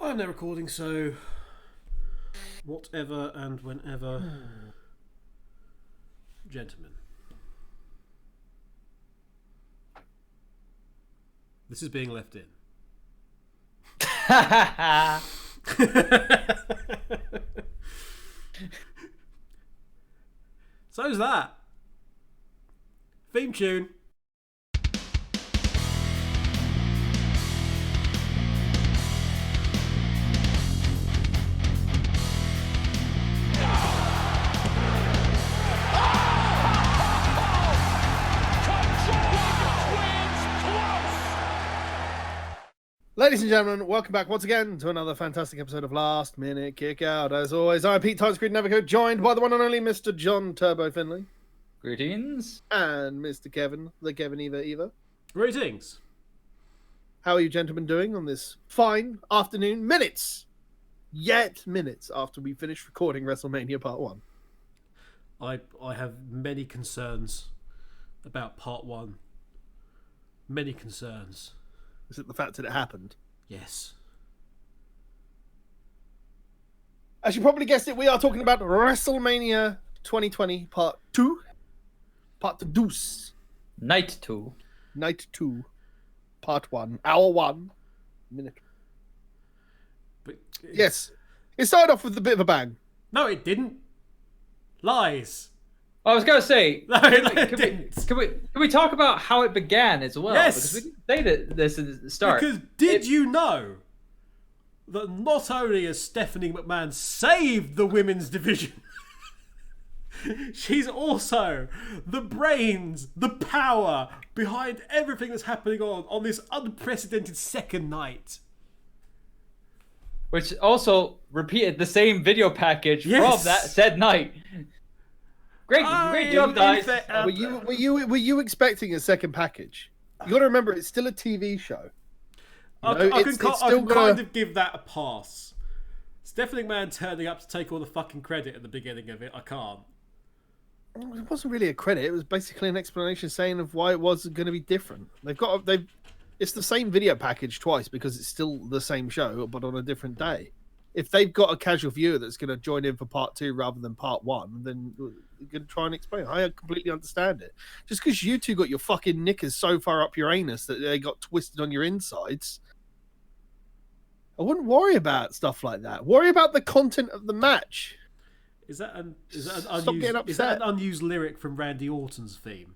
I'm now recording, so whatever and whenever, gentlemen. This is being left in. So's that. Theme tune. Ladies and gentlemen, welcome back once again to another fantastic episode of Last Minute Kickout. As always, I'm Pete Timescreen Navigator, joined by the one and only Mr. John Turbo Finley. Greetings. And Mr. Kevin, the Kevin Eva. Greetings. How are you gentlemen doing on this fine afternoon? Minutes after we finish recording WrestleMania Part 1. I have many concerns about Part 1. Many concerns. Is it the fact that it happened? Yes. As you probably guessed it, we are talking about WrestleMania 2020 Part 2. Part 2. Night 2. Night 2. Part 1. Hour 1. Minute. But Yes. It started off with a bit of a bang. No, it didn't. Lies. I was going to say, No, it didn't. can we talk about how it began as well? Yes. Because we didn't say this at the start. Because did you know that not only has Stephanie McMahon saved the women's division, she's also the brains, the power behind everything that's happening on this unprecedented second night. Which also repeated the same video package Yes. from that said night. Great job, guys. Were you expecting a second package? You got to remember, it's still a TV show. I can kind of give that a pass. Stephanie McMahon turning up to take all the fucking credit at the beginning of it, I can't. It wasn't really a credit. It was basically an explanation saying of why it was going to be different. It's the same video package twice because it's still the same show, but on a different day. If they've got a casual viewer that's going to join in for Part 2 rather than Part 1, then you're going to try and explain. I completely understand it. Just because you two got your fucking knickers so far up your anus that they got twisted on your insides, I wouldn't worry about stuff like that. Worry about the content of the match. Is that an unused lyric from Randy Orton's theme?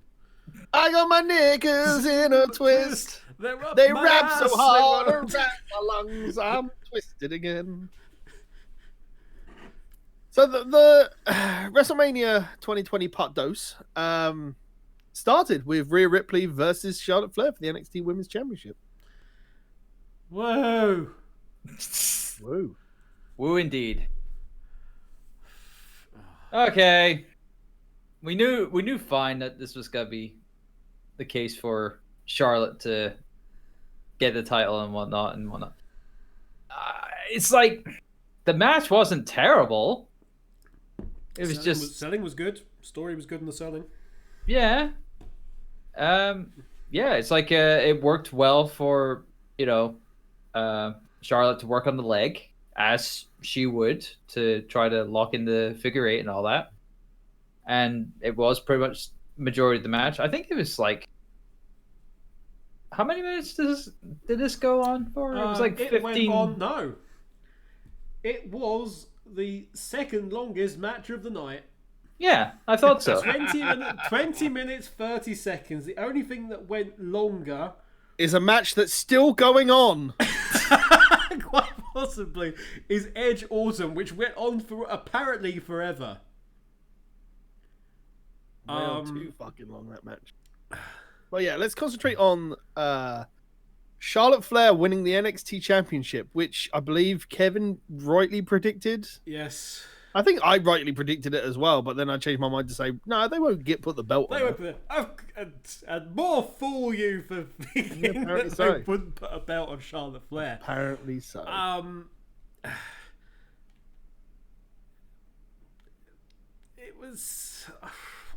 I got my knickers in a twist. They rap so hard, they rap my lungs. I'm twisted again. So the WrestleMania 2020 Part Dos started with Rhea Ripley versus Charlotte Flair for the NXT Women's Championship. Whoa. Whoa. Woo indeed. Okay. We knew fine that this was gonna be the case for Charlotte to get the title and whatnot. It's like the match wasn't terrible. It was selling was good. Story was good in the selling. Yeah. It's like it worked well for Charlotte to work on the leg as she would to try to lock in the figure eight and all that. And it was pretty much majority of the match. I think it was like, how many minutes did this go on for? It was like 15. It was the second longest match of the night. Yeah, I thought so. 20 minutes, 30 seconds. The only thing that went longer is a match that's still going on. Quite possibly is Edge Orton, which went on for apparently forever. Too fucking long, that match. Well, yeah, let's concentrate on Charlotte Flair winning the NXT Championship, which I believe Kevin rightly predicted. Yes. I think I rightly predicted it as well, but then I changed my mind to say, no, they won't put the belt on her. And more fool you for thinking that they wouldn't put a belt on Charlotte Flair. Apparently so. It was...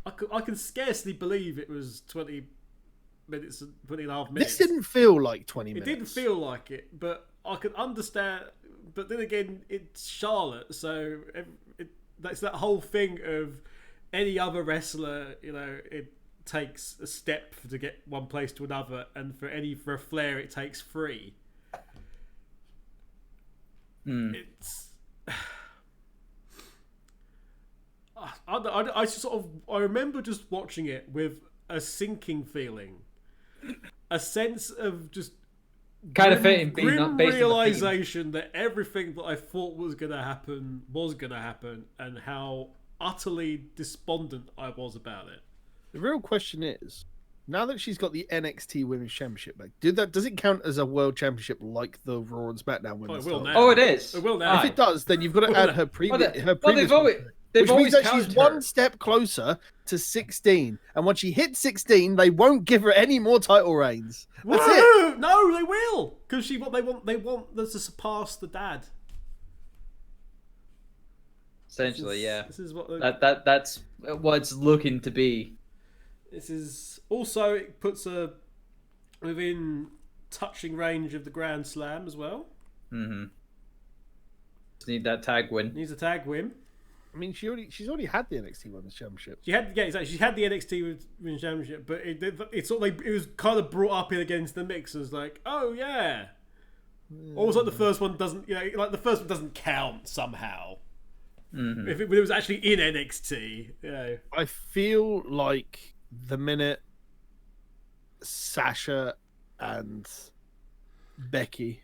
I can scarcely believe it was 20 minutes and 20 and a half minutes. This didn't feel like 20 minutes. It didn't feel like it, but I could understand but then again, it's Charlotte, so that's that whole thing of any other wrestler, it takes a step to get one place to another, and for a Flair, it takes 3. It's. I remember just watching it with a sinking feeling, a sense of just kind of fitting, being grim based realization that everything that I thought was gonna happen, and how utterly despondent I was about it. The real question is, now that she's got the NXT Women's Championship back, does it count as a World Championship like the Raw and SmackDown Women's? It will now. Oh, it is. It will now. If it does, then you've got to add her previous. They've which always means that she's one step closer to 16, and once she hits 16, they won't give her any more title reigns. That's it. No, they will, because they want them to surpass the dad. Essentially, yeah. This is what that's what it's looking to be. This is also, it puts her within touching range of the Grand Slam as well. Mm-hmm. Need that tag win. Needs a tag win. I mean, she's already had the NXT Women's Championship. She had the NXT Women's Championship, but it sort of it was kind of brought up in against the mix as like, oh yeah, almost like the first one doesn't, the first one doesn't count somehow. Mm-hmm. If it was actually in NXT, I feel like the minute Sasha and Becky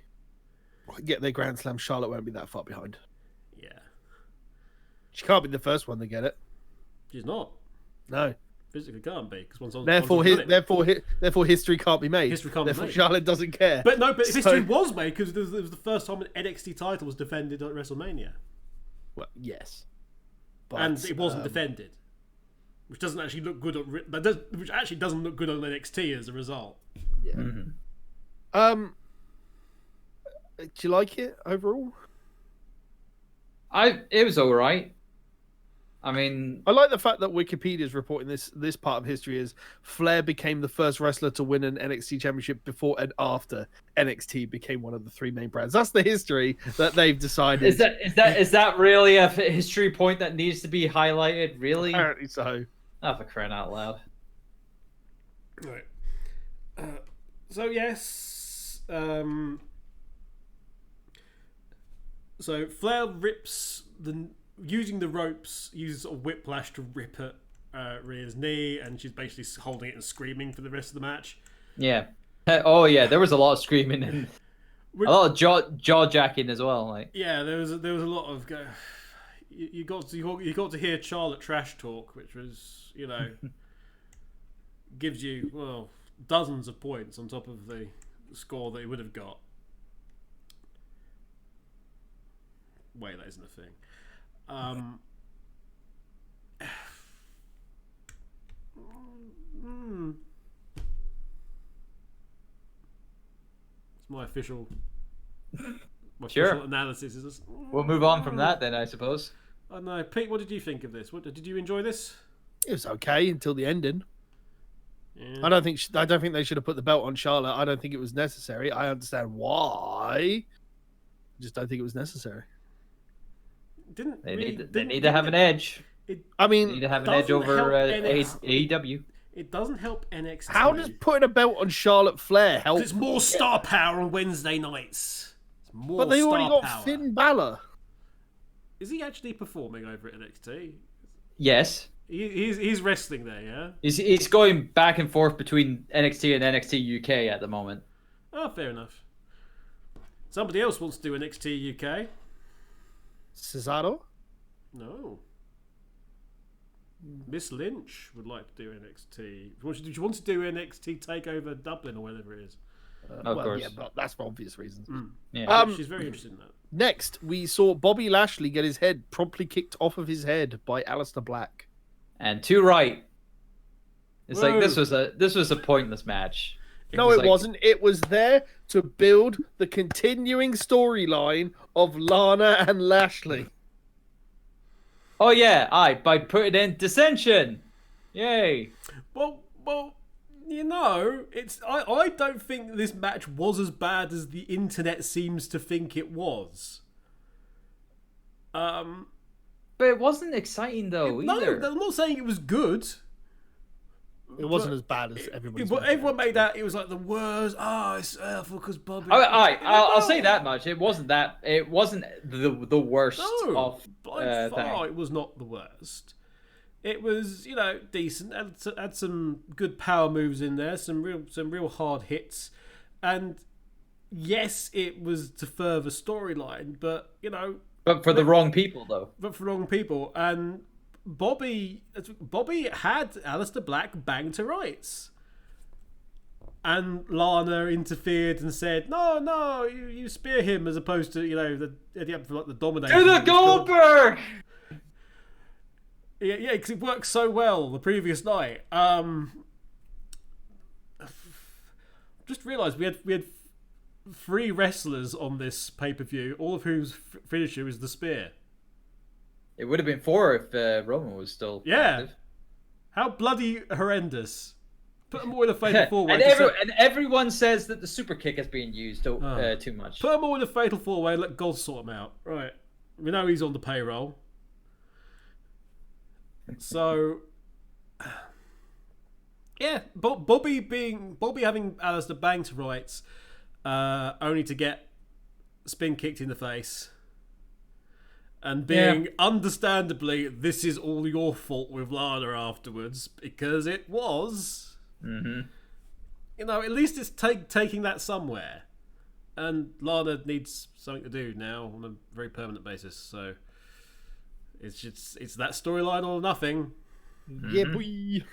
get their Grand Slam, Charlotte won't be that far behind. Yeah. She can't be the first one to get it. She's not. No. Physically can't be, because therefore history can't be made. History can't be made. Charlotte doesn't care. But if history was made, because it was the first time an NXT title was defended at WrestleMania. Well, yes. But, and it wasn't defended, which doesn't actually look good which actually doesn't look good on NXT as a result. Yeah. Mm-hmm. Do you like it overall? It was all right. I mean, I like the fact that Wikipedia is reporting this part of history as Flair became the first wrestler to win an NXT championship before and after NXT became one of the 3 main brands. That's the history that they've decided. Is that really a history point that needs to be highlighted? Really? Apparently so. Oh, for crying out loud. Right. So yes. So Flair rips using the ropes, uses sort of whiplash to rip at Rhea's knee, and she's basically holding it and screaming for the rest of the match. Yeah. Oh yeah, there was a lot of screaming and a lot of jaw jacking as well. Like, yeah, there was a lot of. You got to hear Charlotte trash talk, which was gives you dozens of points on top of the score that he would have got. Wait, that isn't a thing. It's my official official analysis. Is this, we'll move on from that then, I suppose. I don't know, Pete. What did you think of this? Did you enjoy this? It was okay until the ending. Yeah. I don't think they should have put the belt on Charlotte. I don't think it was necessary. I understand why. I just don't think it was necessary. They need to have an edge. They need to have an edge over AEW. It doesn't help NXT. How does putting a belt on Charlotte Flair help? It's more star power on Wednesday nights. But they already got Finn Balor. Is he actually performing over at NXT? Yes. He's wrestling there, yeah? He's going back and forth between NXT and NXT UK at the moment. Oh, fair enough. Somebody else wants to do NXT UK. Cesaro? No. Miss Lynch would like to do NXT. Do you want to do NXT TakeOver Dublin or whatever it is? Of course. Yeah, but that's for obvious reasons. Yeah. She's very interested in that. Next, we saw Bobby Lashley get his head promptly kicked off of his head by Aleister Black. And to right. It's like this was a pointless match. It wasn't. It was there to build the continuing storyline of Lana and Lashley. Oh yeah, by putting in dissension. Yay. Well, it's I don't think this match was as bad as the internet seems to think it was. But it wasn't exciting though either. No, I'm not saying it was good. It wasn't as bad as Everyone made out it was like the worst. Oh, it's awful because Bobby. I'll say that much. It wasn't that. It wasn't the worst of by far. thing. It was not the worst. It was, decent. Had some good power moves in there. Some real hard hits, and yes, it was to further storyline, but But for the wrong people though. But for wrong people, and Bobby had Aleister Black banged to rights. And Lana interfered and said, no, you spear him, as opposed to, the dominator. To the Goldberg! Yeah, because it worked so well the previous night. Just realised we had 3 wrestlers on this pay-per-view, all of whose finisher is the spear. It would have been 4 if Roman was still active. How bloody horrendous. Put them all in a fatal 4-way. And everyone says that the super kick is being used too much. Put them all in a fatal 4-way and let God sort them out. Right. We know he's on the payroll. So, yeah, Bobby having Aleister bang to rights, only to get spin kicked in the face. And being, understandably, this is all your fault with Lana afterwards, because it was. Mm-hmm. At least it's taking that somewhere. And Lana needs something to do now on a very permanent basis, so it's that storyline or nothing. Yeah, boy.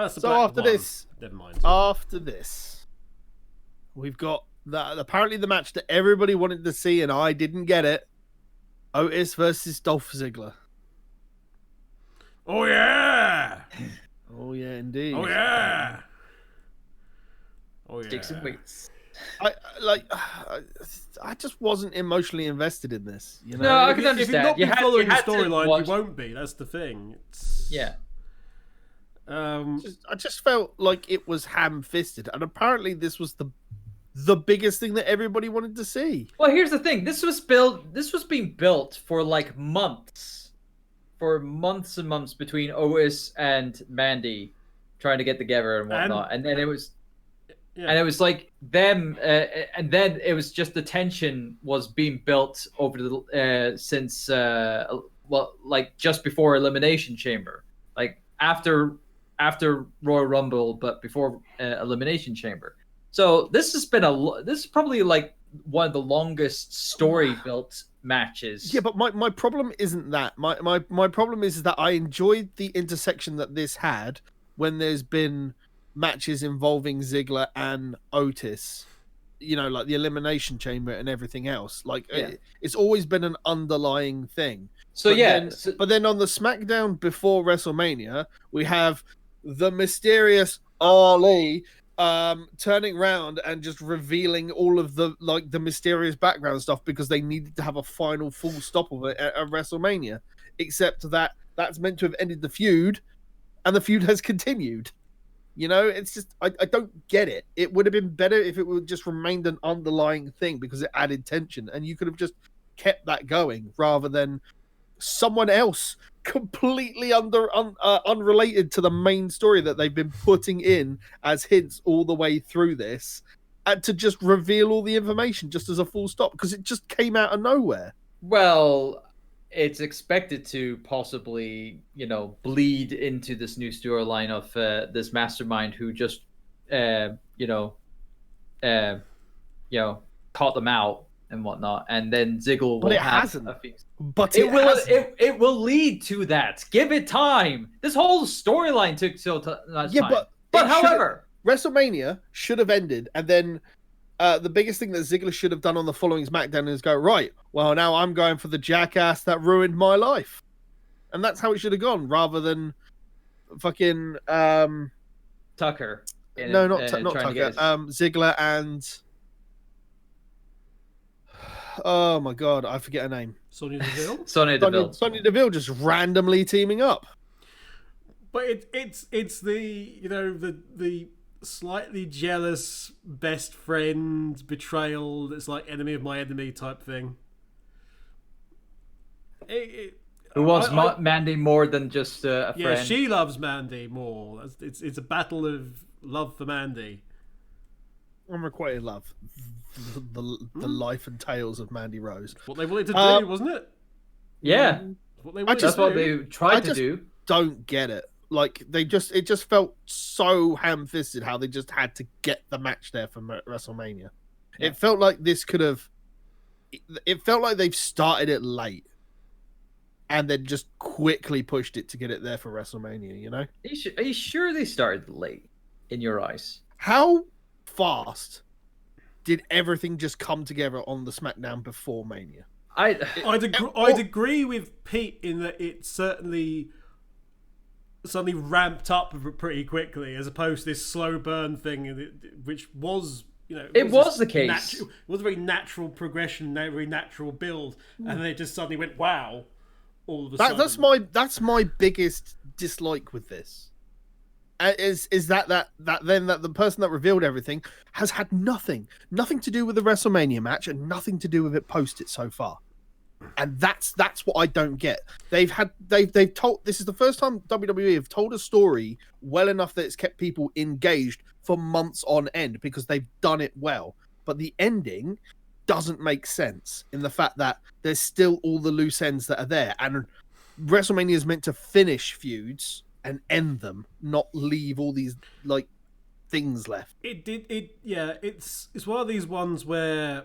So after this, never mind. After this, we've got apparently the match that everybody wanted to see, and I didn't get it. Otis versus Dolph Ziggler. Oh yeah! Oh yeah, indeed. Oh yeah! Oh yeah! Dixon waits. I just wasn't emotionally invested in this. No, I can understand. If you've not been following the storyline, you won't be. That's the thing. I just felt like it was ham-fisted, and apparently this was the biggest thing that everybody wanted to see. Well, here's the thing. This was being built for like months. For months and months between Otis and Mandy trying to get together and whatnot. And then it was and it was like them and then it was just the tension was being built over the since like just before Elimination Chamber. Like after Royal Rumble, but before Elimination Chamber. So this is probably like one of the longest story built matches. Yeah, but my problem isn't that. My problem is that I enjoyed the intersection that this had when there's been matches involving Ziggler and Otis. Like the Elimination Chamber and everything else. Like it's always been an underlying thing. But then on the SmackDown before WrestleMania, we have the mysterious Ali turning around and just revealing all of the mysterious background stuff because they needed to have a final full stop of it at WrestleMania. Except that's meant to have ended the feud, and the feud has continued. It's just I don't get it. It would have been better if it would just remained an underlying thing because it added tension, and you could have just kept that going rather than someone else completely unrelated to the main story that they've been putting in as hints all the way through this, and to just reveal all the information just as a full stop because it just came out of nowhere. Well, it's expected to possibly, bleed into this new storyline of this mastermind who just, caught them out and whatnot, and then Ziggler will have a few. But it will lead to that. Give it time. This whole storyline took much time. But however, WrestleMania should have ended, and then the biggest thing that Ziggler should have done on the following SmackDown is go, right, well, now I'm going for the jackass that ruined my life. And that's how it should have gone, rather than fucking Tucker. Not Tucker. Ziggler and oh my god, I forget her name. Sonya Deville. Sonya Deville just randomly teaming up. But it's the the slightly jealous best friend betrayal that's like enemy of my enemy type thing. Who wants Mandy more than just a friend? Yeah, she loves Mandy more. It's a battle of love for Mandy. Unrequited love. The life and tales of Mandy Rose. What they wanted to do, wasn't it? Yeah. That's what they tried to do. Don't get it. Like it just felt so ham-fisted how they just had to get the match there for WrestleMania. Yeah. It felt like this could have. It felt like they've started it late, and then just quickly pushed it to get it there for WrestleMania. You know? Are you sure they started late? In your eyes, how fast did everything just come together on the SmackDown before Mania? I'd agree with Pete in that it certainly ramped up pretty quickly, as opposed to this slow burn thing, which was, it was the case. It was a very natural progression, very natural build, and then it just suddenly went wow. All of a sudden. That's my biggest dislike with this. Is that the person that revealed everything has had nothing to do with the WrestleMania match and nothing to do with it post it so far, and that's what I don't get. They've told, this is the first time WWE have told a story well enough that it's kept people engaged for months on end because they've done it well, but the ending doesn't make sense in the fact that there's still all the loose ends that are there, and WrestleMania is meant to finish feuds and end them, not leave all these things left. It's one of these ones where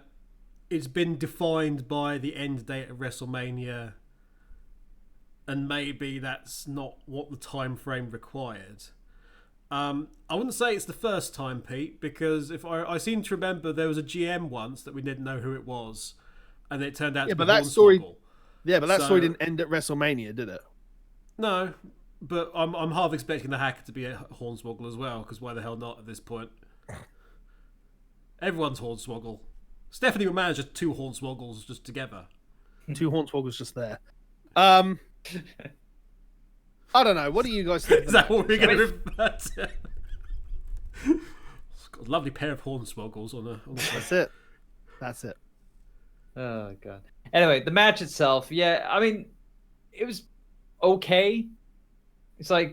it's been defined by the end date of WrestleMania, and maybe that's not what the time frame required. I wouldn't say it's the first time, Pete, because if I seem to remember there was a GM once that we didn't know who it was, and it turned out to be that story. Yeah, but that story didn't end at WrestleMania, did it? No. But I'm half expecting the hacker to be a Hornswoggle as well, because why the hell not at this point? Everyone's Hornswoggle. Stephanie would manage just 2 Hornswoggles just together. 2 Hornswoggles just there. I don't know. What do you guys think? Is that what we're going to refer to? It's got a lovely pair of Hornswoggles on the That's it. Oh, God. Anyway, the match itself, yeah, I mean, it was okay. It's I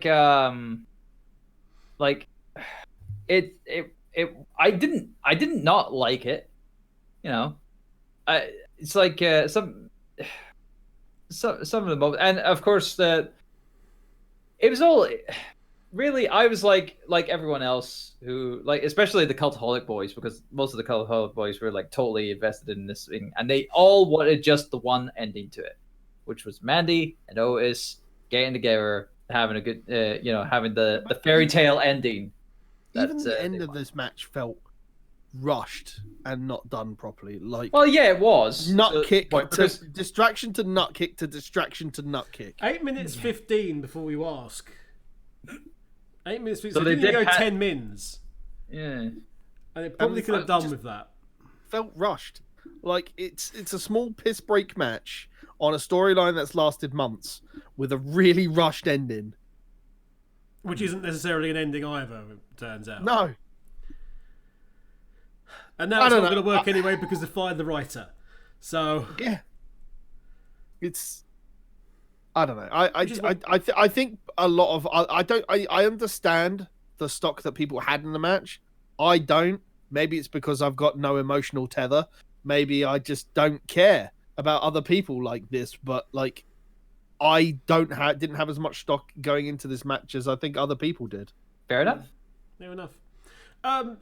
didn't not like it, it's like some of the moments, and of course it was all really. I was like everyone else who especially the Cultaholic boys, because most of the Cultaholic boys were totally invested in this thing, and they all wanted just the one ending to it, which was Mandy and Otis getting together, having a good, having the fairy tale ending. Even the end of this match felt rushed and not done properly. Well, yeah, it was distraction to nut kick to distraction to nut kick. 8 minutes 15 before you ask. 8 minutes 15. So they didn't go 10 mins. Yeah, and it probably could have done with that. Felt rushed. It's a small piss break match on a storyline that's lasted months with a really rushed ending. Which isn't necessarily an ending either, it turns out. No. And now it's not going to work anyway because they fired the writer. So... Yeah. I don't know. I think a lot of... I understand the stock that people had in the match. I don't. Maybe it's because I've got no emotional tether. Maybe I just don't care about other people like this, but I didn't have as much stock going into this match as I think other people did. Fair enough. Fair enough.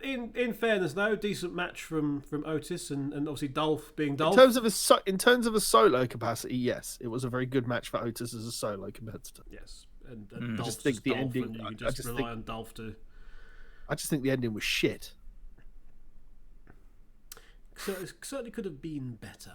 In fairness, though, decent match from Otis and obviously Dolph being Dolph. In terms of a solo capacity, yes, it was a very good match for Otis as a solo competitor. Yes, and Dolph, I just think the Dolph, ending. And you can just rely on Dolph to. I just think the ending was shit. So it certainly could have been better.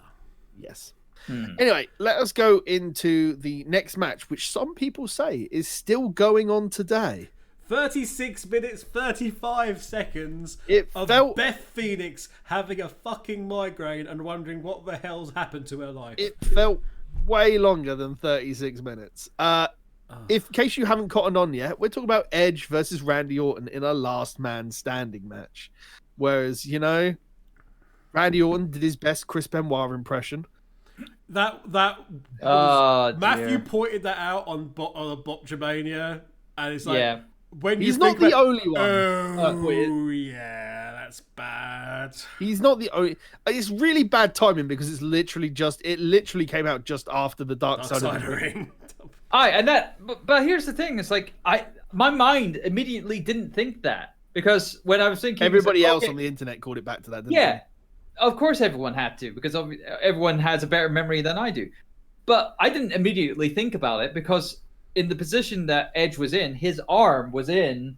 Yes. Anyway, let us go into the next match, which some people say is still going on today. 36 minutes, 35 seconds Beth Phoenix having a fucking migraine and wondering what the hell's happened to her life. It felt way longer than 36 minutes. In case you haven't cottoned on yet, we're talking about Edge versus Randy Orton in a last man standing match. Whereas, Randy Orton did his best Chris Benoit impression. That Oh, Matthew dear. pointed that out on a Botchamania, and it's like Yeah. when He's you not think the about, only one. Oh yeah, that's bad. He's not the only. It's really bad timing because it literally came out just after the Dark Side of the Ring. But here's the thing: it's like my mind immediately didn't think that, because when I was thinking, Everybody else okay, on the internet called it back to that. Didn't yeah, of course everyone had to, because everyone has a better memory than I do. But I didn't immediately think about it because in the position that Edge was in, his arm was in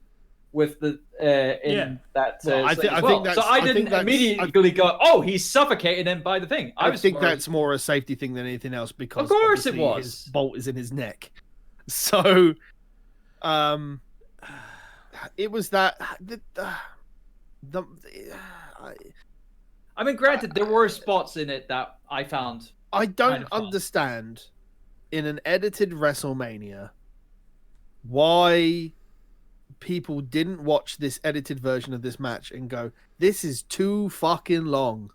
with the that. Well, I think that's. So I think didn't that's- immediately go, "Oh, he's suffocating him by the thing." I think that's more a safety thing than anything else, because Of course it obviously was. his bolt is in his neck. So, it was that. I mean, granted, there were spots in it that I found. I don't kind of fun. understand in an edited WrestleMania why people didn't watch this edited version of this match and go, "This is too fucking long."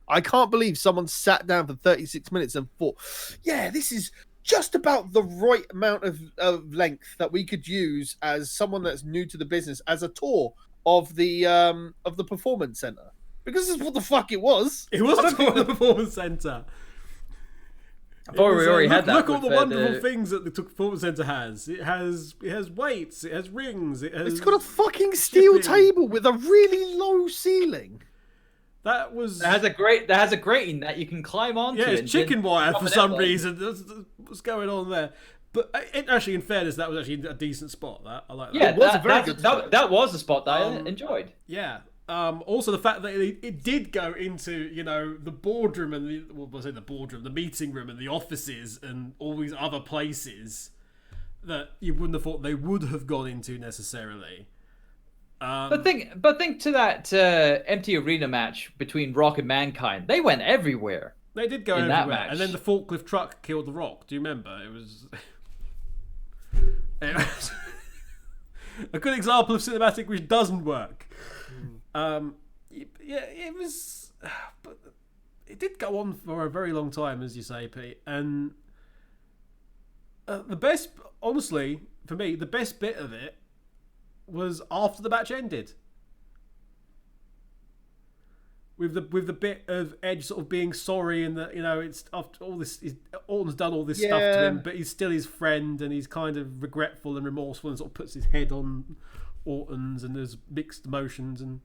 I can't believe someone sat down for 36 minutes and thought, "Yeah, this is just about the right amount of length that we could use as someone that's new to the business as a tour of the performance center." Because this is what the fuck it was. It was the performance center. I thought we already had that. Look at all the wonderful things that the performance center has. It has weights. It has rings. It's got a fucking steel table with a really low ceiling. That was. That has a grating that you can climb onto. Yeah, it's chicken wire for some reason. What's going on there? But actually, in fairness, that was actually a decent spot. That I like that. Yeah, it was a very good spot. That was a spot that I enjoyed. Yeah. Also, the fact that it did go into, the boardroom and the meeting room and the offices and all these other places that you wouldn't have thought they would have gone into necessarily. But think to that empty arena match between Rock and Mankind. They went everywhere. They did go in everywhere, that match. and then the forklift truck killed the Rock. Do you remember? It was a good example of cinematic which doesn't work. Yeah, it was, but it did go on for a very long time, as you say, Pete. And the best, honestly, for me, the best bit of it was after the match ended, with the bit of Edge sort of being sorry, and that it's after all this, Orton's done all this stuff to him, but he's still his friend, and he's kind of regretful and remorseful, and sort of puts his head on Orton's, and there's mixed emotions, and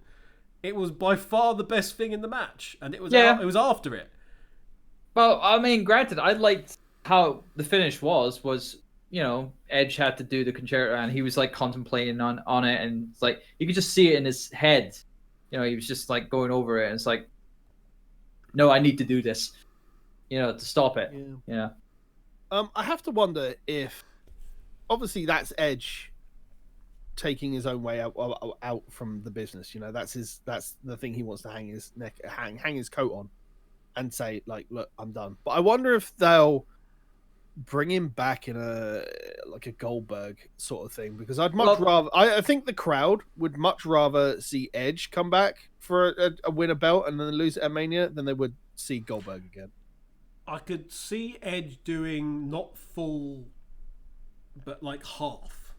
it was by far the best thing in the match, and it was after it. Well, I mean, granted, I liked how the finish was Edge had to do the concerto, and he was like contemplating on it, and it's like you could just see it in his head. He was just like going over it, and it's like, no, I need to do this, to stop it. Yeah. I have to wonder if, obviously, that's Edge taking his own way out from the business. That's the thing he wants to hang his neck, hang his coat on, and say, like, look, I'm done. But I wonder if they'll bring him back in a Goldberg sort of thing, because I'd much rather. I think the crowd would much rather see Edge come back for a win a belt and then lose at Mania than they would see Goldberg again. I could see Edge doing not full, but like half.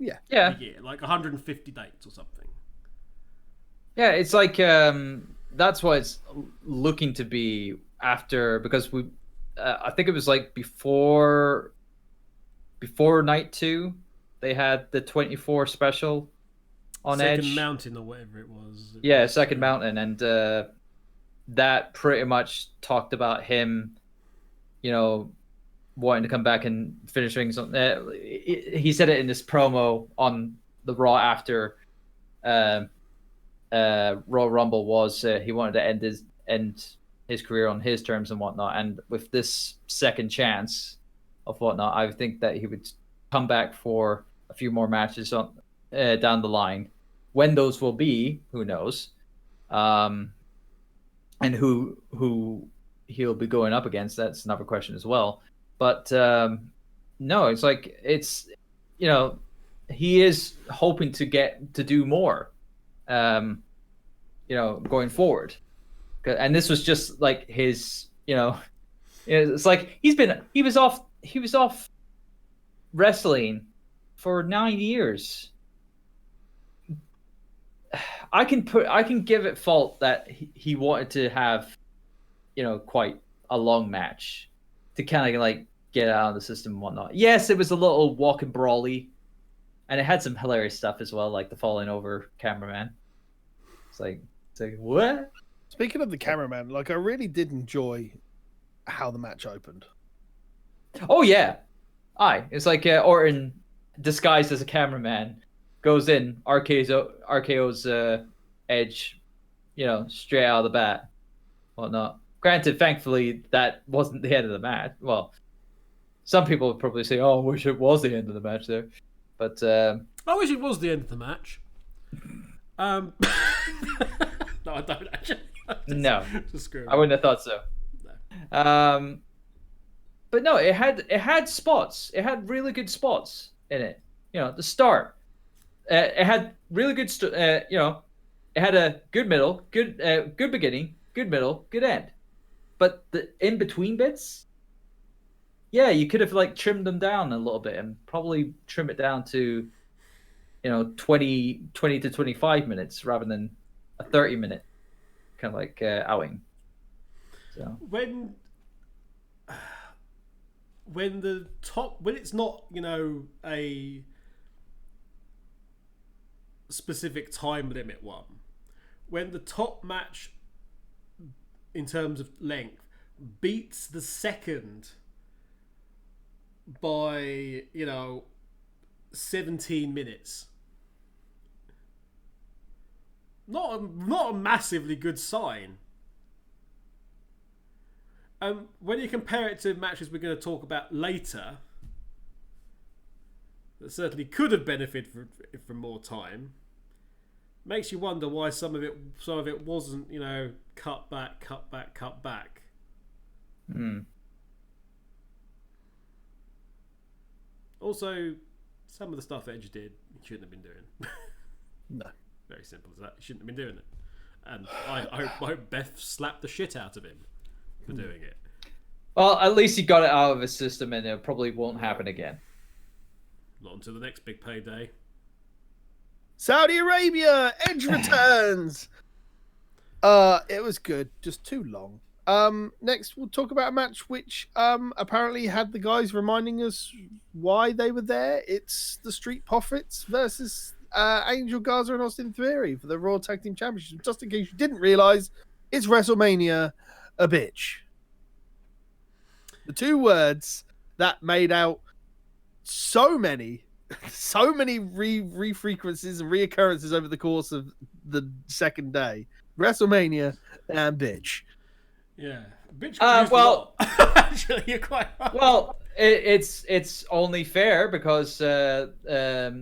Yeah. A year, like 150 dates or something. Yeah, it's like that's what it's looking to be after, because we. I think it was like before night 2, they had the 24 special on Edge. Second Mountain or whatever it was. Yeah, Second Mountain, and that pretty much talked about him, wanting to come back and finishing something. He said it in this promo on the Raw after Royal Rumble was he wanted to end his career on his terms and whatnot, and with this second chance of whatnot, I think that he would come back for a few more matches on down the line. When those will be, who knows, and who he'll be going up against, that's another question as well. But no, it's like he is hoping to do more, going forward. And this was just like his, It's like he was off wrestling for 9 years. I can give it fault that he wanted to have, quite a long match to kind of like get out of the system and whatnot. Yes, it was a little walk and brawly, and it had some hilarious stuff as well, like the falling over cameraman. It's like what? Speaking of the cameraman, like I really did enjoy how the match opened. Oh yeah, it's like Orton disguised as a cameraman goes in RKO's Edge, straight out of the bat, whatnot. Granted, thankfully that wasn't the end of the match. Well, some people would probably say, "Oh, I wish it was the end of the match there," but I wish it was the end of the match. No, I don't actually. No, Just screw I wouldn't have thought so. No. But no, it had spots. It had really good spots in it. The start. It had really good. It had a good middle, good beginning, good middle, good end. But the in between bits, yeah, you could have like trimmed them down a little bit and probably trim it down to, 20 to 25 minutes rather than a 30-minute kind of like outing. So When it's not, a specific time limit one, when the top match in terms of length beats the second by 17 minutes, not a massively good sign. When you compare it to matches we're going to talk about later, that certainly could have benefited from more time, makes you wonder why some of it wasn't, cut back. Also, some of the stuff Edge did, he shouldn't have been doing. No. Very simple as that. He shouldn't have been doing it. And I hope Beth slapped the shit out of him for doing it. Well, at least he got it out of his system, and it probably won't happen again. Not until the next big payday. Saudi Arabia, Edge returns. It was good, just too long. Next we'll talk about a match which apparently had the guys reminding us why they were there. It's the Street Profits versus Angel Garza and Austin Theory for the Raw Tag Team Championship. Just in case you didn't realize, it's WrestleMania, a bitch. The two words that made out so many re-frequencies and reoccurrences over the course of the second day. WrestleMania and bitch. Yeah. Bitch well, actually, you're quite right. Well, it's only fair because the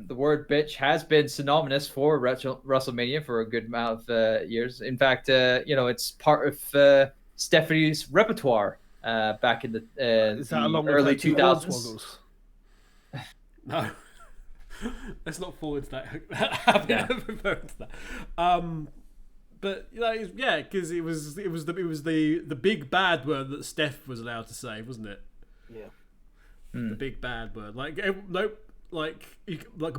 word bitch has been synonymous for WrestleMania for a good amount of years. In fact, it's part of Stephanie's repertoire back in the early 2000s. No. Let's not fall into that. But because it was the big bad word that Steph was allowed to say, wasn't it? Yeah. The big bad word,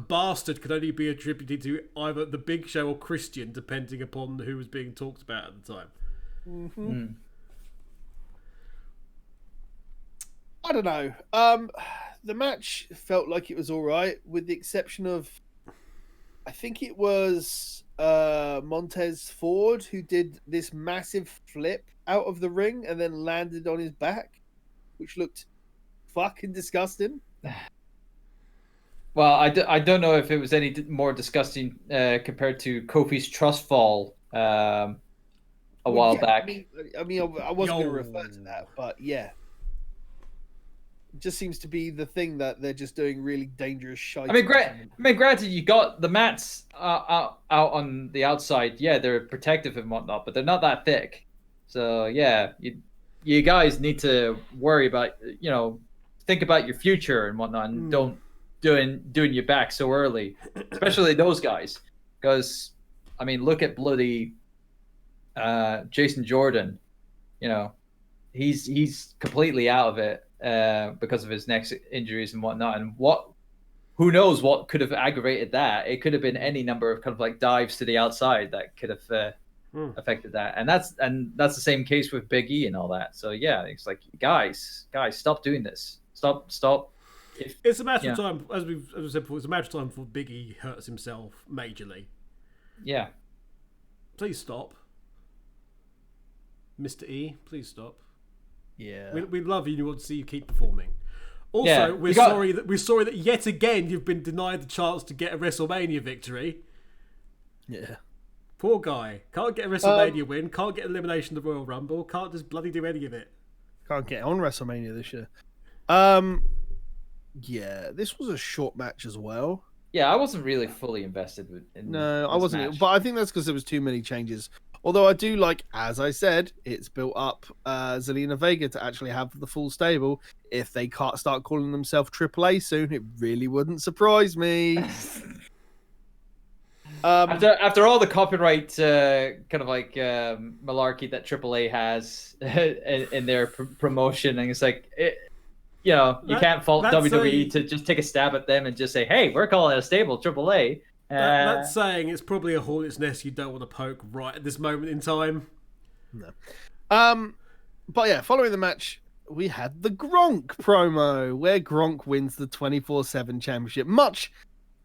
bastard could only be attributed to either the Big Show or Christian, depending upon who was being talked about at the time. Mm-hmm. I don't know. The match felt like it was all right, with the exception of, I think it was Montez Ford who did this massive flip out of the ring and then landed on his back, which looked fucking disgusting. Well, I don't know if it was any more disgusting compared to Kofi's trust fall a while back. I wasn't going to refer to that, but yeah. It just seems to be the thing that they're just doing really dangerous shit. I mean, granted, you got the mats out on the outside. Yeah, they're protective and whatnot, but they're not that thick. So yeah, you guys need to worry about, think about your future and whatnot, and don't doing your back so early, especially those guys. Because I mean, look at bloody Jason Jordan. he's completely out of it because of his neck injuries and whatnot. And who knows what could have aggravated that? It could have been any number of kind of like dives to the outside that could have affected that. And that's the same case with Big E and all that. So yeah, it's like guys, stop doing this. Stop. It's a matter of time, as we said before. It's a matter of time before Big E hurts himself majorly. Yeah. Please stop, Mr. E. Please stop. Yeah. We love you. And we want to see you keep performing. Also, we're sorry that yet again you've been denied the chance to get a WrestleMania victory. Yeah. Poor guy. Can't get a WrestleMania win. Can't get elimination of the Royal Rumble. Can't just bloody do any of it. Can't get on WrestleMania this year. Yeah, this was a short match as well. Yeah, I wasn't really fully invested No, I wasn't. match. But I think that's because there was too many changes. Although I do like, as I said, it's built up Zelina Vega to actually have the full stable. If they can't start calling themselves AAA soon, it really wouldn't surprise me. After all the copyright kind of like malarkey that AAA has in their promotion, and it's like, you can't fault WWE to just take a stab at them and just say, hey, we're calling it a stable AAA. That's saying it's probably a hornet's nest you don't want to poke right at this moment in time. No. But yeah, following the match, we had the Gronk promo where Gronk wins the 24/7 championship, much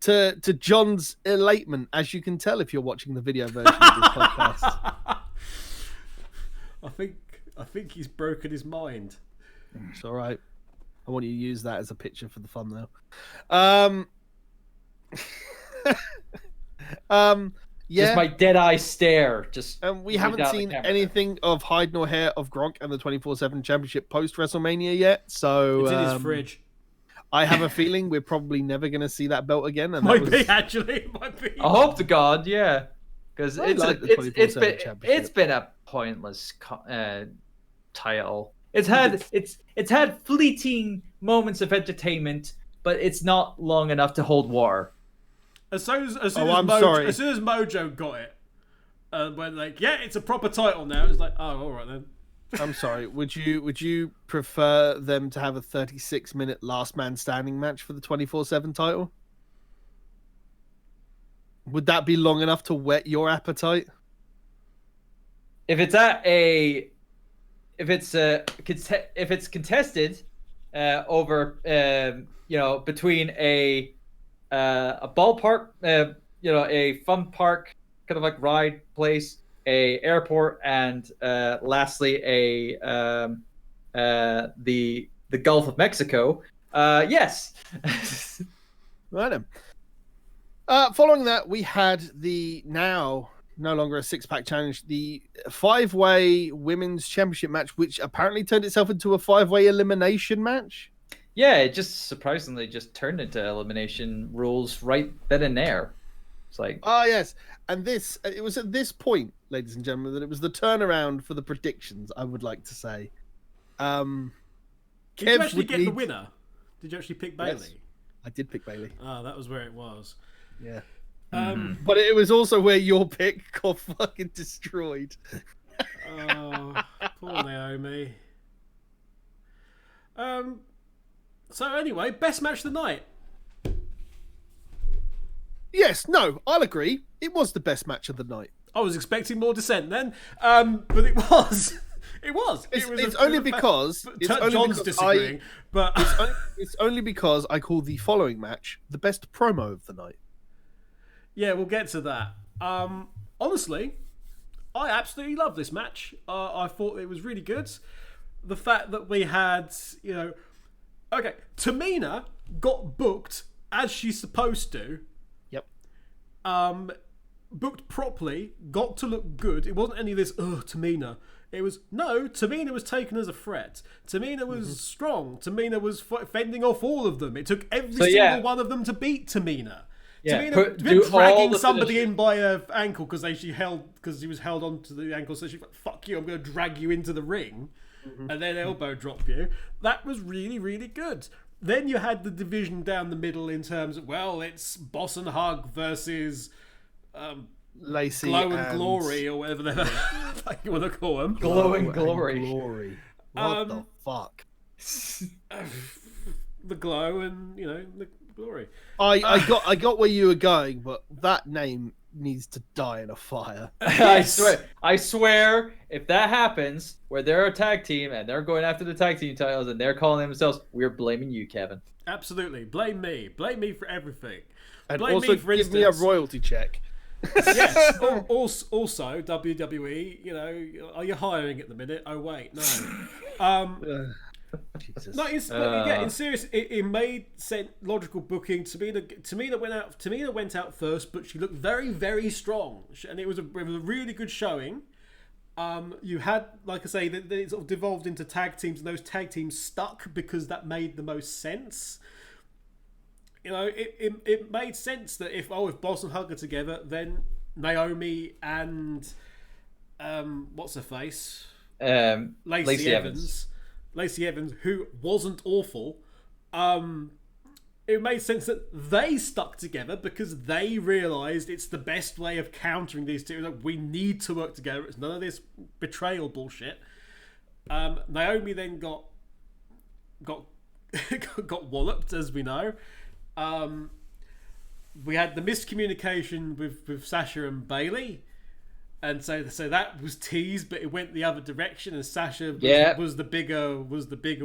to John's elatement, as you can tell if you're watching the video version of this podcast. I think he's broken his mind. It's all right. I want you to use that as a picture for the thumbnail. Yeah. Just my dead eye stare. We haven't seen anything of hide nor hair of Gronk and the 24/7 championship post WrestleMania yet. So it's in his fridge. I have a feeling we're probably never going to see that belt again. And might be. I hope to God, yeah, because it's been a pointless title. It's had fleeting moments of entertainment, but it's not long enough to hold water. As soon as Mojo got it, when like, yeah, it's a proper title now, it's like, oh, all right then. I'm sorry. Would you prefer them to have a 36-minute last man standing match for the 24/7 title? Would that be long enough to whet your appetite? If it's contested over between a ballpark, a fun park kind of like ride place, a airport, and lastly the Gulf of Mexico. Yes. Right then. Following that, we had the now no longer a six-pack challenge, the 5-way women's championship match, which apparently turned itself into a 5-way elimination match. Yeah, it just surprisingly just turned into elimination rules right then and there. It's like, yes, and it was at this point, ladies and gentlemen, that it was the turnaround for the predictions. I would like to say, did you actually get the winner? Did you actually pick Bailey? Yes, I did pick Bailey. Oh, that was where it was. Yeah. But it was also where your pick got fucking destroyed. Oh, poor Naomi. So anyway, best match of the night. Yes, no, I'll agree. It was the best match of the night. I was expecting more dissent then, but it was. It was. It's only because John's disagreeing, but it's only because I call the following match the best promo of the night. Yeah, we'll get to that. Honestly, I absolutely love this match. I thought it was really good. The fact that we had, Tamina got booked as she's supposed to. Yep. Booked properly, got to look good. It wasn't any of this, Tamina. It was, no, Tamina was taken as a threat. Tamina was strong. Tamina was fending off all of them. It took every single one of them to beat Tamina. Yeah, Tamina dragging somebody in by her ankle because she was held onto the ankle, so she's like, fuck you, I'm going to drag you into the ring and then elbow drop you. That was really, really good. Then you had the division down the middle in terms of, it's Boss and Hug versus Lacey Glow and Glory, or whatever you want to call them. Glow and Glory. What the fuck? The glow and the glory. I got where you were going, but that name needs to die in a fire. Yes. I swear, if that happens, where they're a tag team and they're going after the tag team titles and they're calling themselves, we're blaming you, Kevin. Absolutely, blame me for everything, And blame also me for give me a royalty check. Yes. Also, WWE, are you hiring at the minute? Oh wait, no. Jesus. No, in serious, it made sense, logical booking. Tamina went out first, but she looked very, very strong, and it was a really good showing. You had, like I say, that it sort of devolved into tag teams, and those tag teams stuck because that made the most sense. It made sense that if Boss and Hug are together, then Naomi and what's her face, Lacey Evans. Lacey Evans, who wasn't awful, it made sense that they stuck together because they realised it's the best way of countering these two. Like, we need to work together. It's none of this betrayal bullshit. Naomi then got walloped, as we know. We had the miscommunication with Sasha and Bayley. And so that was teased, but it went the other direction, and Sasha was the bigger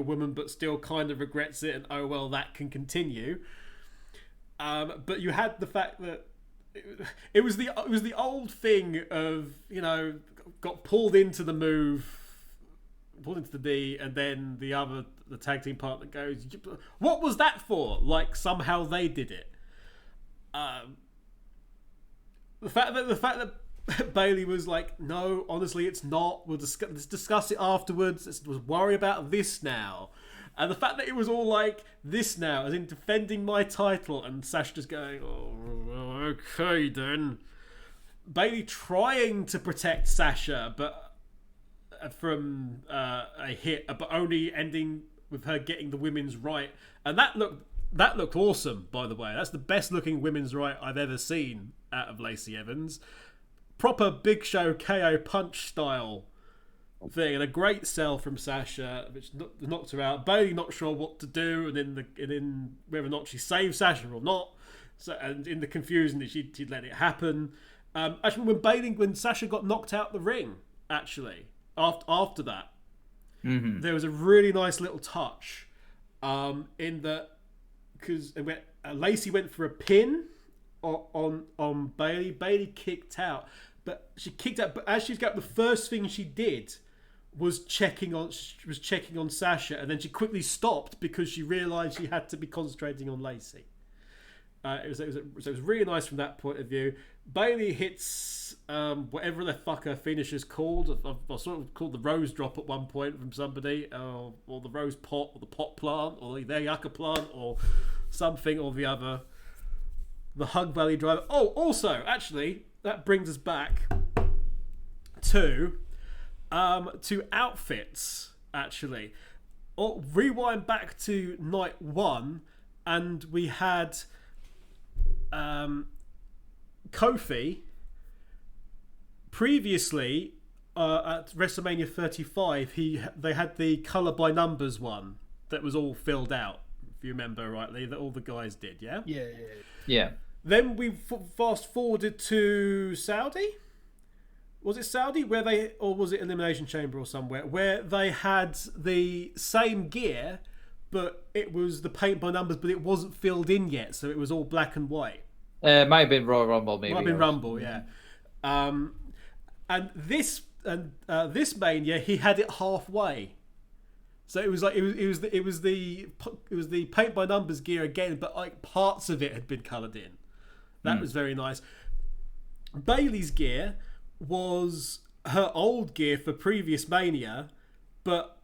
woman, but still kind of regrets it. And oh well, that can continue. But you had the fact that it was the old thing of got pulled into the move, pulled into the D, and then the tag team partner goes, "What was that for?" Like somehow they did it. The fact that Bayley was like, no, honestly, it's not. Let's discuss it afterwards. Let's worry about this now. And the fact that it was all like this now, as in defending my title, and Sasha just going, oh, okay then. Bayley trying to protect Sasha, but from a hit, but only ending with her getting the women's right, and that looked awesome. By the way, that's the best looking women's right I've ever seen out of Lacey Evans. Proper Big Show KO punch style thing, and a great sell from Sasha, which knocked her out. Bayley not sure what to do, and in whether or not she saved Sasha or not. So, and in the confusion that she'd let it happen. Actually, when Sasha got knocked out the ring, actually after that, there was a really nice little touch, in that because Lacey went for a pin on Bayley. Bayley kicked out. But as she got, the first thing she did was checking on Sasha, and then she quickly stopped because she realised she had to be concentrating on Lacey. It was really nice from that point of view. Bayley hits whatever the fuck her finish is called. I sort of called the rose drop at one point from somebody, or the rose pot, or the pot plant, or the yucca plant, or something or the other. The Hug Valley Driver. Oh, also, actually, that brings us back to outfits, actually. Rewind back to night one, and we had Kofi previously at WrestleMania 35. They had the colour by numbers one that was all filled out, if you remember rightly, that all the guys did. Yeah. Then we fast forwarded to Saudi. Was it Saudi or was it Elimination Chamber or somewhere, where they had the same gear, but it was the paint by numbers, but it wasn't filled in yet, so it was all black and white. It might have been Royal Rumble, maybe. Might have been Rumble, yeah. And this Mania, he had it halfway. So it was the paint by numbers gear again, but like parts of it had been coloured in. That was very nice. Bayley's gear was her old gear for previous Mania, but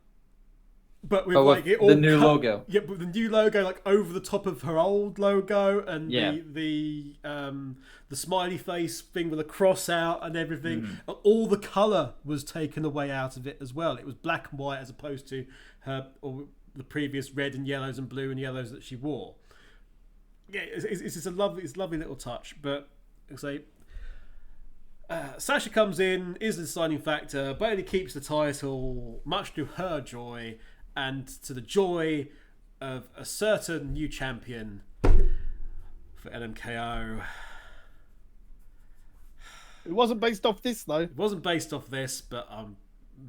with like it all the new logo. Yeah, but the new logo like over the top of her old logo, and the smiley face thing with a cross out and everything. All the colour was taken away out of it as well. It was black and white as opposed to her or the previous red and yellows and blue and yellows that she wore. Yeah, it's just a lovely little touch. But say Sasha comes in, is the deciding factor. Bayley keeps the title, much to her joy, and to the joy of a certain new champion for LMKO. It wasn't based off this though. It wasn't based off this, but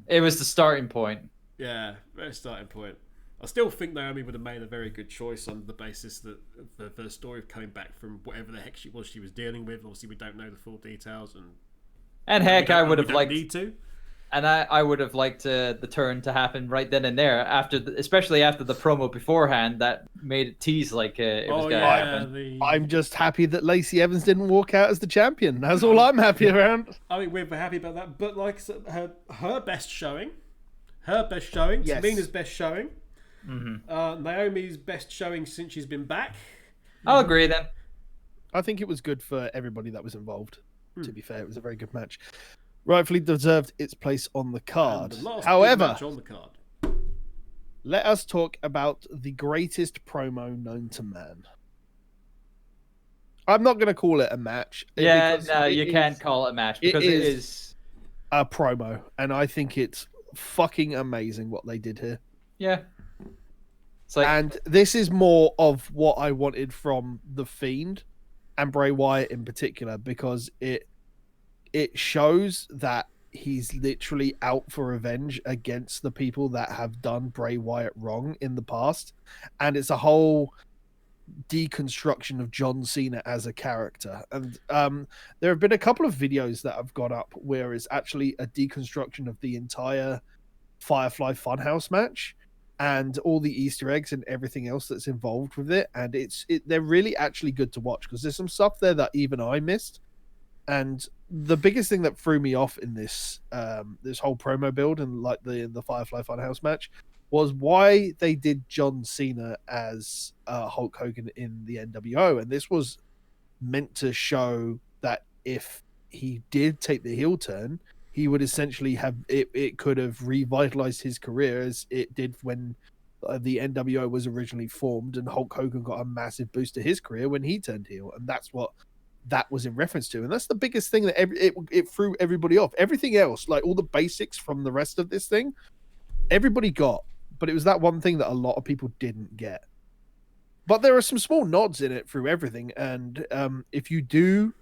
It was the starting point. yeah, very starting point. I still think Naomi would have made a very good choice on the basis that the story of coming back from whatever the heck she was dealing with. Obviously, we don't know the full details, And heck, I would have liked need to. And I would have liked the turn to happen right then and there, especially after the promo beforehand that made it tease like it was going to happen. I'm just happy that Lacey Evans didn't walk out as the champion. That's all I'm happy around. I mean, we're happy about that, but like I said, her best showing, yes. Tamina's best showing, Naomi's best showing since she's been back. I'll agree then. I think it was good for everybody that was involved. To be fair, it was a very good match. Rightfully deserved its place on the card. However, match on the card. Let us talk about the greatest promo known to man. I'm not going to call it a match. Yeah, no, you can't call it a match because it is a promo, and I think it's fucking amazing what they did here. Yeah. It's like... And this is more of what I wanted from The Fiend and Bray Wyatt in particular, because it shows that he's literally out for revenge against the people that have done Bray Wyatt wrong in the past. And it's a whole deconstruction of John Cena as a character. And there have been a couple of videos that have gone up where it's actually a deconstruction of the entire Firefly Funhouse match and all the Easter eggs and everything else that's involved with it. And they're really actually good to watch because there's some stuff there that even I missed. And the biggest thing that threw me off in this this whole promo build and like the Firefly Funhouse match was why they did John Cena as Hulk Hogan in the NWO. And this was meant to show that if he did take the heel turn, he would essentially have it could have revitalized his career as it did when the NWO was originally formed, and Hulk Hogan got a massive boost to his career when he turned heel. And that's what that was in reference to. And that's the biggest thing that it threw everybody off. Everything else, like all the basics from the rest of this thing, everybody got, but it was that one thing that a lot of people didn't get. But there are some small nods in it through everything. And if you do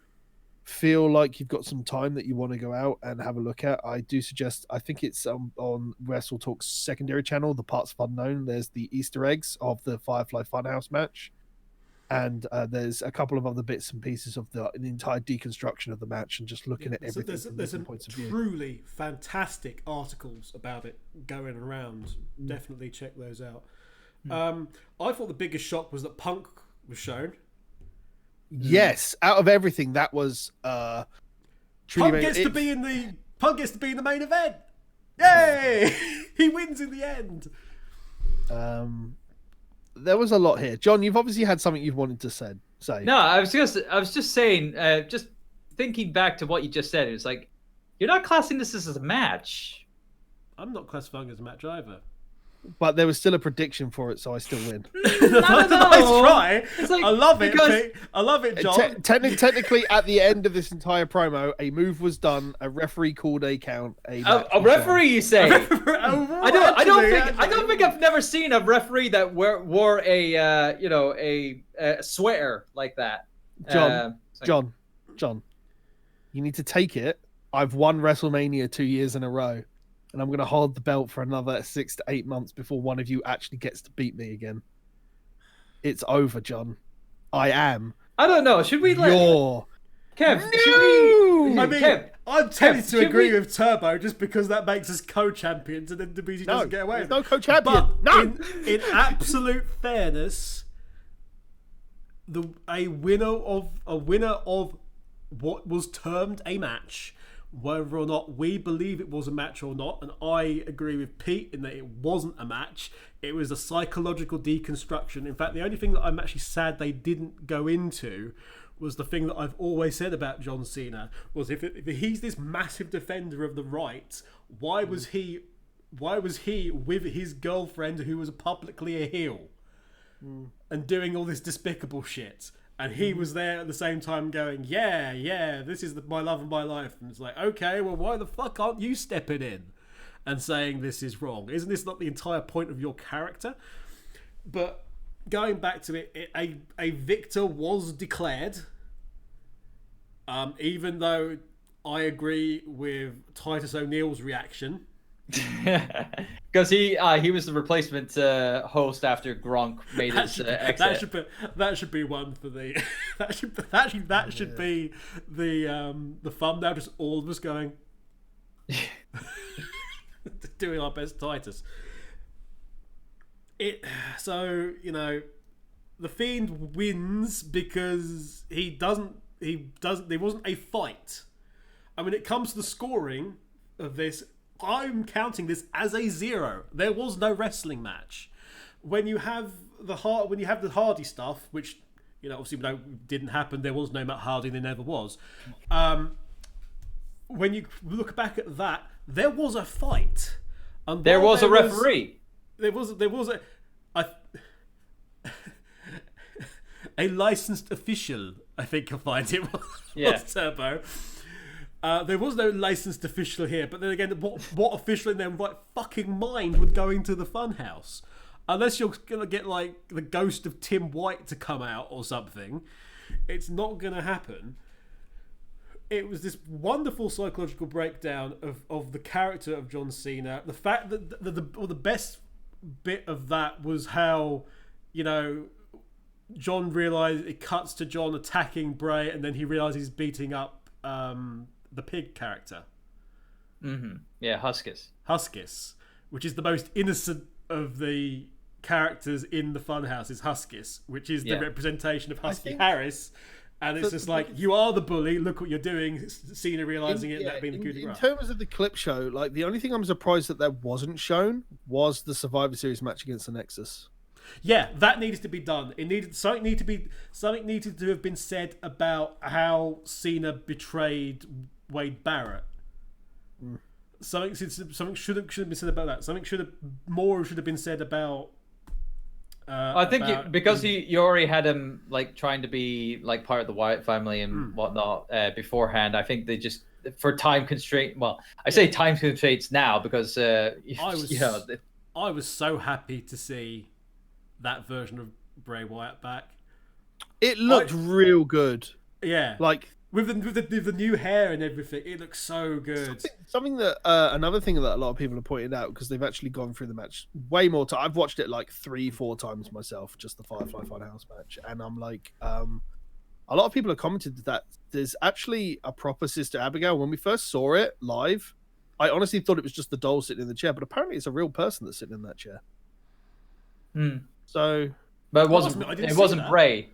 feel like you've got some time that you want to go out and have a look at, I do suggest, I think it's on Wrestle Talk's secondary channel, The Parts of Unknown. There's the Easter eggs of the Firefly Funhouse match. And there's a couple of other bits and pieces of the entire deconstruction of the match and just looking at everything from different points of view. Truly fantastic articles about it going around. Definitely check those out. I thought the biggest shock was that Punk was shown. Yes, out of everything, that was Punk gets to be in the main event. Yay! He wins in the end. There was a lot here. John, you've obviously had something you've wanted to say. No, I was just saying, just thinking back to what you just said, it was like, you're not classing this as a match. I'm not classifying it as a match either. But there was still a prediction for it, so I still win. No. Nice try. Like, I love it. I love it, John. Technically, at the end of this entire promo, a move was done. A referee called a count. A referee, you say? I don't think I've never seen a referee that wore a sweater like that. John, you need to take it. I've won WrestleMania 2 years in a row. And I'm going to hold the belt for another 6 to 8 months before one of you actually gets to beat me again. It's over, John. I am. I don't know. Should we let... Kev, no! Should we... I mean, Kev, I'm tempted to agree with Turbo just because that makes us co-champions and then WC doesn't get away with it. No co-champion. But in absolute fairness, a winner of what was termed a match, whether or not we believe it was a match or not, and I agree with Pete in that it wasn't a match, it was a psychological deconstruction. In fact, the only thing that I'm actually sad they didn't go into was the thing that I've always said about John Cena, was if he's this massive defender of the right, why was he with his girlfriend who was publicly a heel and doing all this despicable shit? And he was there at the same time going, yeah, this is my love of my life. And it's like, okay, well, why the fuck aren't you stepping in and saying this is wrong? Isn't this not the entire point of your character? But going back to it, a victor was declared. Even though I agree with Titus O'Neil's reaction. Because he was the replacement host after Gronk made his exit. That should be one for the that should be the thumbnail. Just all of us going, doing our best Titus. So the Fiend wins because there wasn't a fight. And when it comes to the scoring of this, I'm counting this as a 0. There was no wrestling match. When you have the Hardy stuff, which obviously didn't happen. There was no Matt Hardy. There never was. When you look back at that, there was a fight. And there was a referee. There was a licensed official. I think you'll find it was Turbo. There was no licensed official here, but then again, what official in their right fucking mind would go into the funhouse? Unless you're gonna get like the ghost of Tim White to come out or something, it's not gonna happen. It was this wonderful psychological breakdown of the character of John Cena. The fact that the best bit of that was how John realized it cuts to John attacking Bray, and then he realizes he's beating up the pig character. Yeah, Huskus, which is the most innocent of the characters in the Funhouse, is Huskus, which is the representation of Husky Harris. And it's just like, you are the bully, look what you're doing. Cena realizing it, and that being the coup de grace. In terms of the clip show, like the only thing I'm surprised that wasn't shown was the Survivor Series match against the Nexus. Yeah, that needed to be done. Something needed to have been said about how Cena betrayed Wade Barrett. Something should have been said about that. Something should have been said about. I think because you already had him like trying to be like part of the Wyatt family and whatnot beforehand. I think they just, for time constraint. Well, I say time constraints now because I was so happy to see that version of Bray Wyatt back. It looked real good. Yeah, like with the new hair and everything, it looks so good. Something that another thing that a lot of people have pointed out, because they've actually gone through the match way more time. I've watched it like 3-4 times myself, just the Firefly Funhouse match, and I'm like, a lot of people have commented that there's actually a proper Sister Abigail. When we first saw it live, I honestly thought it was just the doll sitting in the chair, but apparently it's a real person that's sitting in that chair. So, but it wasn't Bray.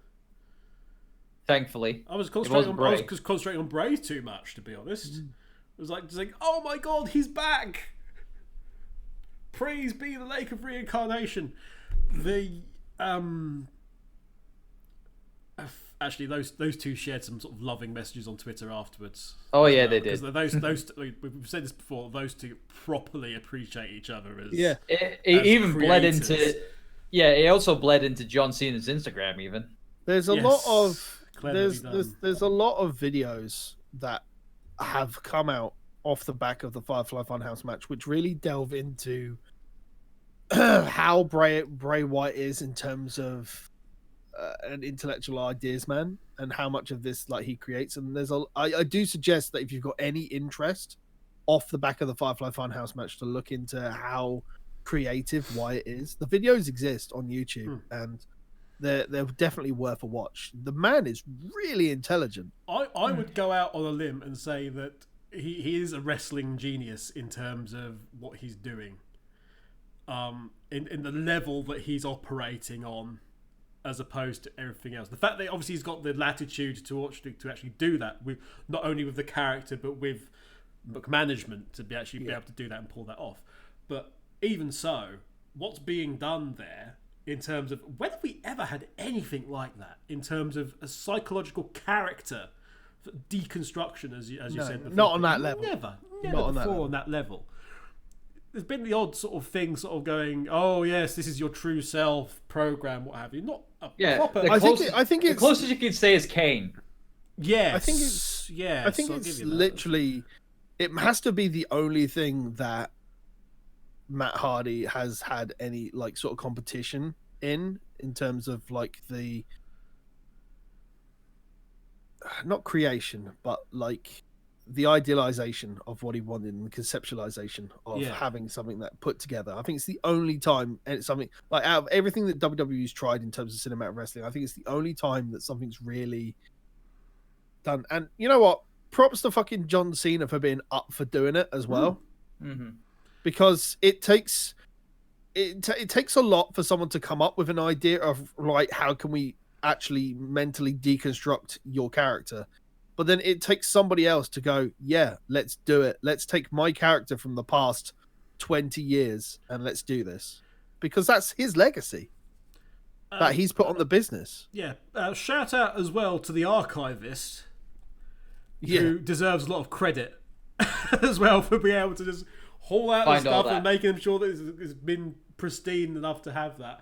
Thankfully, I was concentrating on Bray too much, to be honest. It was like, just like, oh my god, he's back! Praise be the Lake of Reincarnation. Actually, those two shared some sort of loving messages on Twitter afterwards. Oh yeah, they did. Those we've said this before. Those two properly appreciate each other as It even bled into. Yeah, it also bled into John Cena's Instagram. Even there's a lot of there's a lot of videos that have come out off the back of the Firefly Funhouse match, which really delve into how Bray Wyatt is in terms of an intellectual ideas man, and how much of this like he creates. And I do suggest that if you've got any interest off the back of the Firefly Funhouse match, to look into how creative Wyatt is. The videos exist on YouTube, and they're definitely worth a watch. The man is really intelligent. I would go out on a limb and say that he is a wrestling genius in terms of what he's doing, in the level that he's operating on, as opposed to everything else. The fact that obviously he's got the latitude to actually do that, with not only with the character but with management to be able to do that and pull that off. But even so, what's being done there in terms of whether we ever had anything like that in terms of a psychological character deconstruction, as you said before. Not on that level. Never Not before on that level. there's been the odd sort of thing, sort of going, oh yes, this is your true self program, what have you? Not a proper. I think the it's closest you can say is Kane. Yes, I think it's yes. I think I'll it's give you that. literally. It has to be the only thing that Matt Hardy has had any like sort of competition in terms of like the not creation, but like the idealization of what he wanted and the conceptualization of having something that put together. I think it's the only time, and it's something like out of everything that WWE's tried in terms of cinematic wrestling, I think it's the only time that something's really done. And you know what? Props to fucking John Cena for being up for doing it as well, because it takes a lot for someone to come up with an idea of like how can we actually mentally deconstruct your character, but then it takes somebody else to go, yeah, let's do it. Let's take my character from the past 20 years and let's do this, because that's his legacy that he's put on the business. Yeah, shout out as well to the archivist. Who deserves a lot of credit as well for being able to just haul out the stuff and making sure that it's been pristine enough to have that.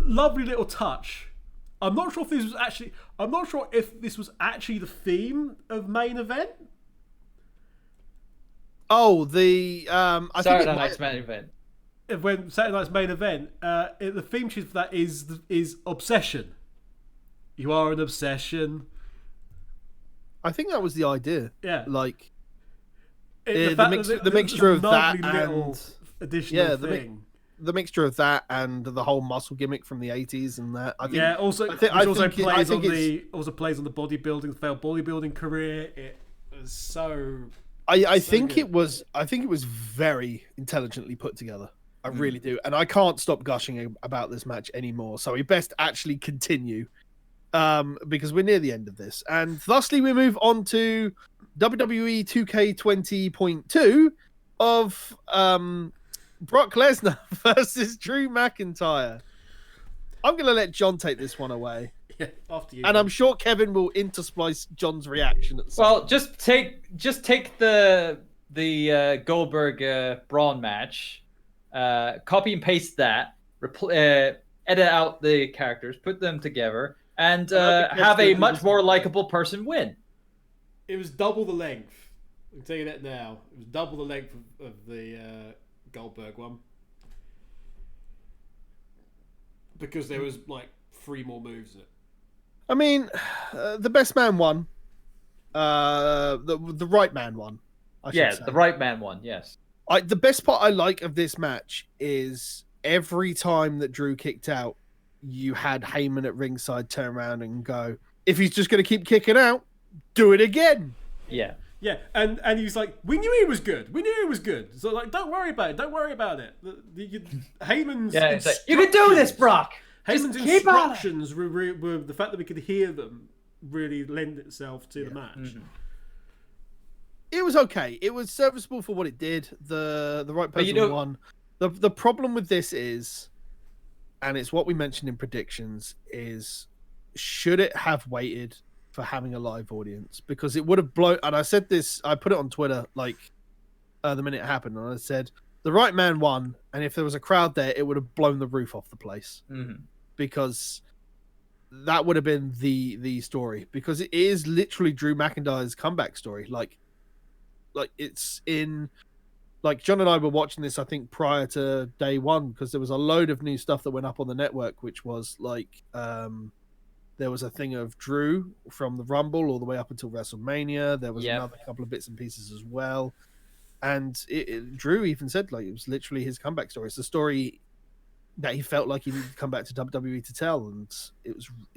Lovely little touch. I'm not sure if this was actually the theme of Main Event. Oh, the Saturday Night's Main Event. When Saturday Night's Main Event, the theme tune for that is Obsession. You are an obsession. I think that was the idea. Yeah, like the mixture of that and additional thing. The mixture of that and the whole muscle gimmick from the 80s and that. I think, also plays on the bodybuilding, the failed bodybuilding career. It was so. I think it was very intelligently put together. I really do, and I can't stop gushing about this match anymore. So we best actually continue. Because we're near the end of this. And thusly, we move on to WWE 2K20.2 of Brock Lesnar versus Drew McIntyre. I'm going to let John take this one away. Yeah, after you. And I'm sure Kevin will intersplice John's reaction at some point. Just take the Goldberg Braun match, copy and paste that, edit out the characters, put them together, and have a much more likable person win. It was double the length. I'm telling you that now. It was double the length of the Goldberg one. Because there was like 3 more moves in it. I mean, the best man won. The right man won. I should say. The right man won, yes. The best part I like of this match is every time that Drew kicked out, you had Heyman at ringside turn around and go, if he's just going to keep kicking out, do it again. Yeah. Yeah, and he's like, we knew he was good. So like, don't worry about it. Heyman's it's like, you can do this, Brock. Heyman's instructions were the fact that we could hear them really lend itself to the match. Mm-hmm. It was okay. It was serviceable for what it did. The right person won. The problem with this is, and it's what we mentioned in predictions, is should it have waited for having a live audience? Because it would have blown, and I said this, I put it on Twitter like the minute it happened, and I said the right man won, and if there was a crowd there, it would have blown the roof off the place. Mm-hmm. Because that would have been the story, because it is literally Drew McIntyre's comeback story. Like it's in, like John and I were watching this, I think prior to day one, because there was a load of new stuff that went up on the network, which was like, there was a thing of Drew from the Rumble all the way up until WrestleMania. There was another couple of bits and pieces as well. And Drew even said like it was literally his comeback story. It's the story that he felt like he needed to come back to WWE to tell, and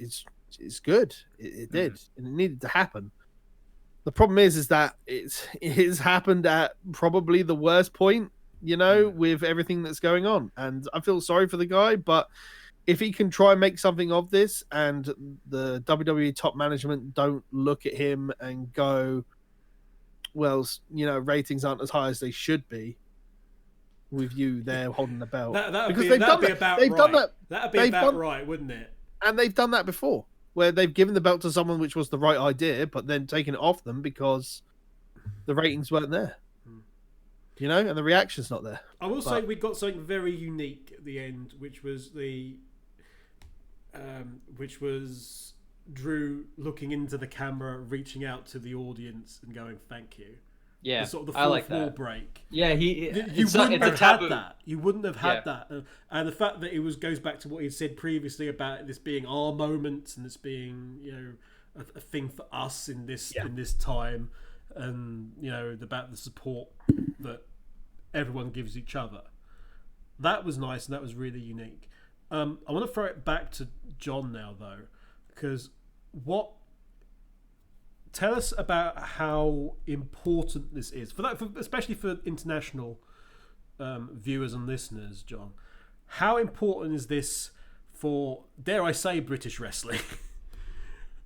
it's good. It did, and it needed to happen. The problem is that it's happened at probably the worst point, with everything that's going on. And I feel sorry for the guy, but if he can try and make something of this, and the WWE top management don't look at him and go, well, ratings aren't as high as they should be with you there holding the belt. That'd be about right, wouldn't it? And they've done that before, where they've given the belt to someone which was the right idea, but then taken it off them because the ratings weren't there. and the reaction's not there. I will say we got something very unique at the end, which was Drew looking into the camera, reaching out to the audience and going, "Thank you." Yeah, the sort of the I fourth like wall that. break. Yeah, You wouldn't have had that. You wouldn't have had that. And the fact that it goes back to what he said previously about this being our moment and this being, a thing for us in this time, and about the support that everyone gives each other. That was nice, and that was really unique. I want to throw it back to John now, though, because tell us about how important this is especially for international viewers and listeners, John. How important is this for, dare I say, British wrestling?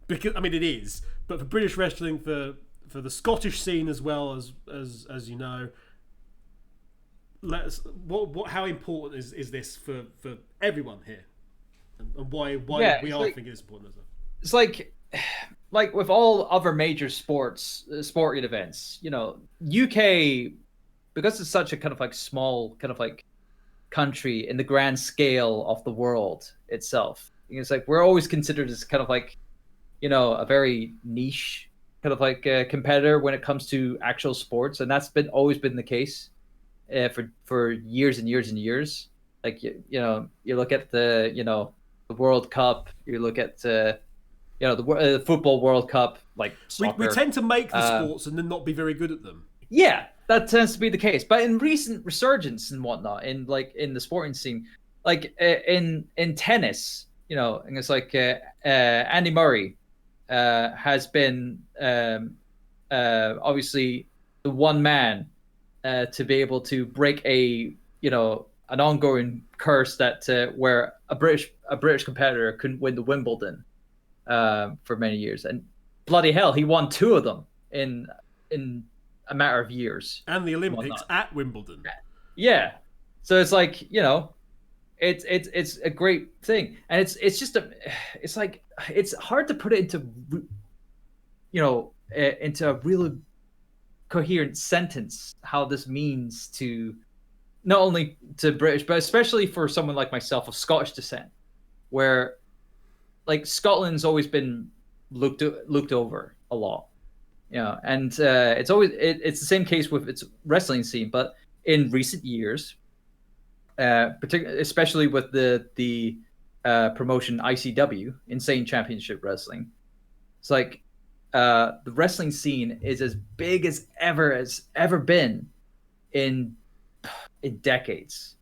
Because it is, but for British wrestling, for the Scottish scene as well as you know. How important is this for everyone here, and why we are thinking it's important? It's like with all other major sporting events, UK, because it's such a kind of like small kind of like country in the grand scale of the world itself. It's like we're always considered as kind of like, a very niche kind of like competitor when it comes to actual sports, and that's always been the case for years and years and years. Like you look at the World Cup, you look at the football World Cup, like soccer. We tend to make the sports and then not be very good at them. Yeah, that tends to be the case. But in recent resurgence and whatnot, in the sporting scene, like in tennis, and it's like Andy Murray has been obviously the one man to be able to break an ongoing curse that where a British competitor couldn't win the Wimbledon for many years, and bloody hell, he won 2 of them in a matter of years, and the Olympics at Wimbledon. Yeah, so it's like it's a great thing, and it's hard to put it into a really coherent sentence how this means to not only to British, but especially for someone like myself of Scottish descent, where like Scotland's always been looked over a lot, and it's the same case with its wrestling scene. But in recent years, especially with the promotion ICW, Insane Championship Wrestling, it's like the wrestling scene is as big as ever been in decades.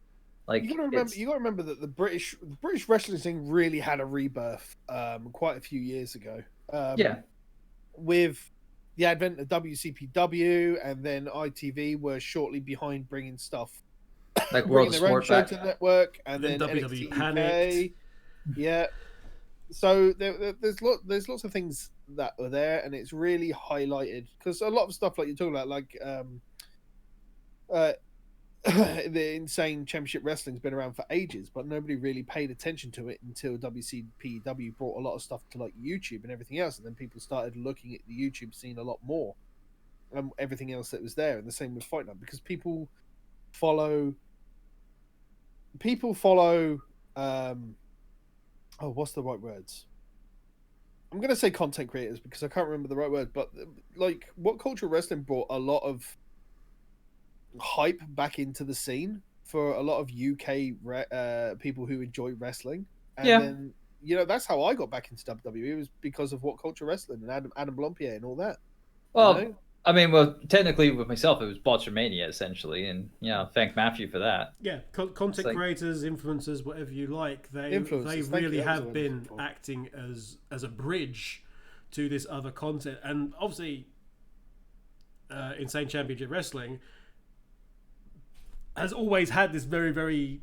Like you gotta remember that the British wrestling scene really had a rebirth quite a few years ago. With the advent of WCPW, and then ITV were shortly behind bringing stuff like World of Sport back to the network, and then WWE NXT panicked. Yeah. So there's lots of things that are there, and it's really highlighted because a lot of stuff like you're talking about, like the Insane Championship Wrestling's been around for ages, but nobody really paid attention to it until WCPW brought a lot of stuff to like YouTube and everything else, and then people started looking at the YouTube scene a lot more and everything else that was there. And the same with Fight Night, because people follow what's the right words? I'm going to say content creators because I can't remember the right word, but like What Culture Wrestling brought a lot of hype back into the scene for a lot of UK people who enjoy wrestling. And then, that's how I got back into WWE, was because of What Culture Wrestling and Adam Blompier and all that. Well, technically with myself, it was Botchamania essentially, and thank Matthew for that. Yeah, content creators, influencers, whatever you like, they really have been acting as a bridge to this other content, and obviously, Insane Championship Wrestling has always had this very, very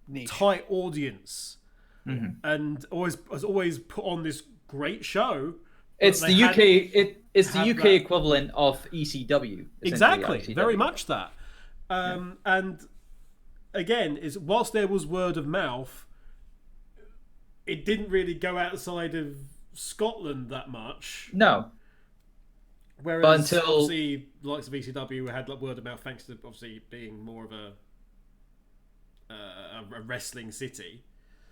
niche, tight audience, and has always put on this great show. It's the UK. It's the UK equivalent of ECW. Exactly, ECW. very much that. And again, whilst there was word of mouth, it didn't really go outside of Scotland that much. No. Whereas But until- obviously the likes of ECW had like word of mouth thanks to obviously being more of a wrestling city.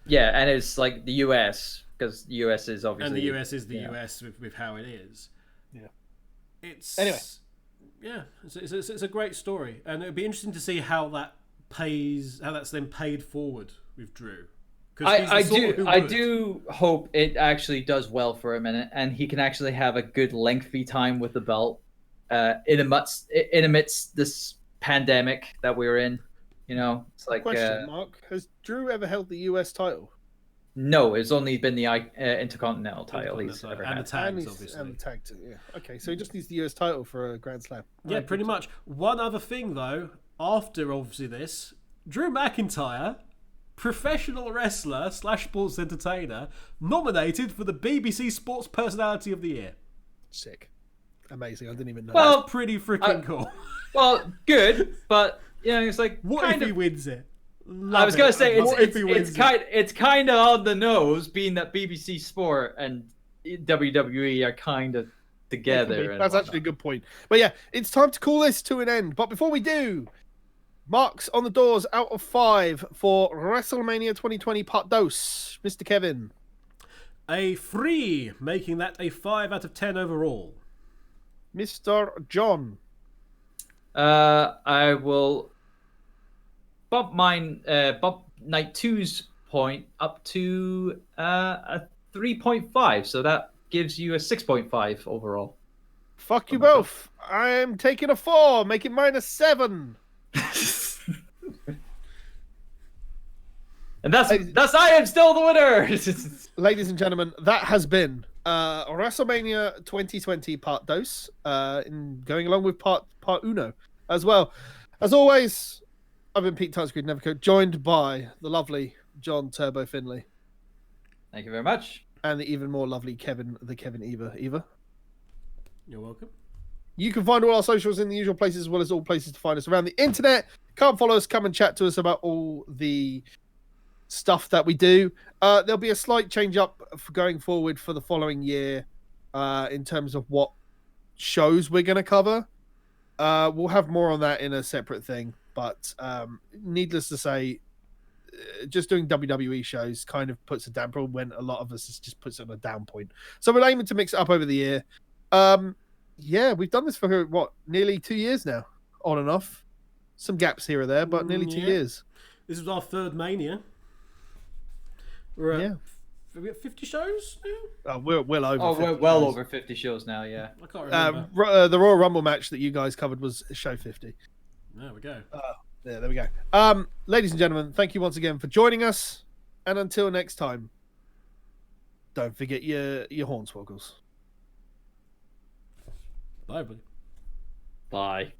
Yeah, and it's like the US, because the US is obviously... And the US is the US with how it is. Yeah. It's Anyway. Yeah, it's a great story, and it'd be interesting to see how that's then paid forward with Drew. 'Cause he's the I sort who would. do hope it actually does well for him, and he can actually have a good lengthy time with the belt in amidst this pandemic that we're in. You know, it's like Question, Mark: has Drew ever held the US title? no, it's only been the Intercontinental title he's ever and had. the tags, And obviously. and the tag too, yeah. Okay, so he just needs the US title for a Grand Slam. Yeah, Right, pretty good. much. One other thing, though, after obviously this, Drew McIntyre, professional wrestler / sports entertainer, nominated for the BBC Sports Personality of the Year. Sick, amazing. I didn't even know. Well, That's pretty freaking cool. Well, good, but you know, it's like What kind if he of... wins it? I was gonna say What if he wins it? it's kind of on the nose, being that BBC Sport and WWE are kind of together. and That's actually a good point. But yeah, it's time to call this to an end. But before we do, marks on the doors out of 5 for WrestleMania 2020 Part Dos, Mr. Kevin. A 3, making that a 5 out of 10 overall. Mr. John. I will bump Night 2's point up to a 3.5, so that gives you a 6.5 overall. Fuck you both. I am taking a 4, make it -7. And that's I am still the winner. Ladies and gentlemen, that has been WrestleMania 2020 Part Dos, in going along with Part Uno as well. As always, I've been Pete Touchscreen Nevercoat, joined by the lovely John Turbo Finley Thank you very much. and the even more lovely Kevin Eva. You're welcome. You can find all our socials in the usual places, as well as all places to find us around the internet. Can't follow us, come and chat to us about all the stuff that we do. There'll be a slight change up for going forward for the following year in terms of what shows we're going to cover. We'll have more on that in a separate thing, but needless to say, just doing WWE shows kind of puts a damper on when a lot of us just puts it on a down point. So we're aiming to mix it up over the year. Yeah, we've done this for nearly 2 years now, on and off. Some gaps here or there, but nearly 2 years. This was our 3rd Mania. We're at, Yeah. Are we at 50 shows now? We're well over. Oh, 50 we're well shows. over 50 shows now, yeah. I can't remember. The Royal Rumble match that you guys covered was show 50. There we go. There we go. Ladies and gentlemen, thank you once again for joining us. And until next time, don't forget your hornswoggles. Bye, buddy. Bye.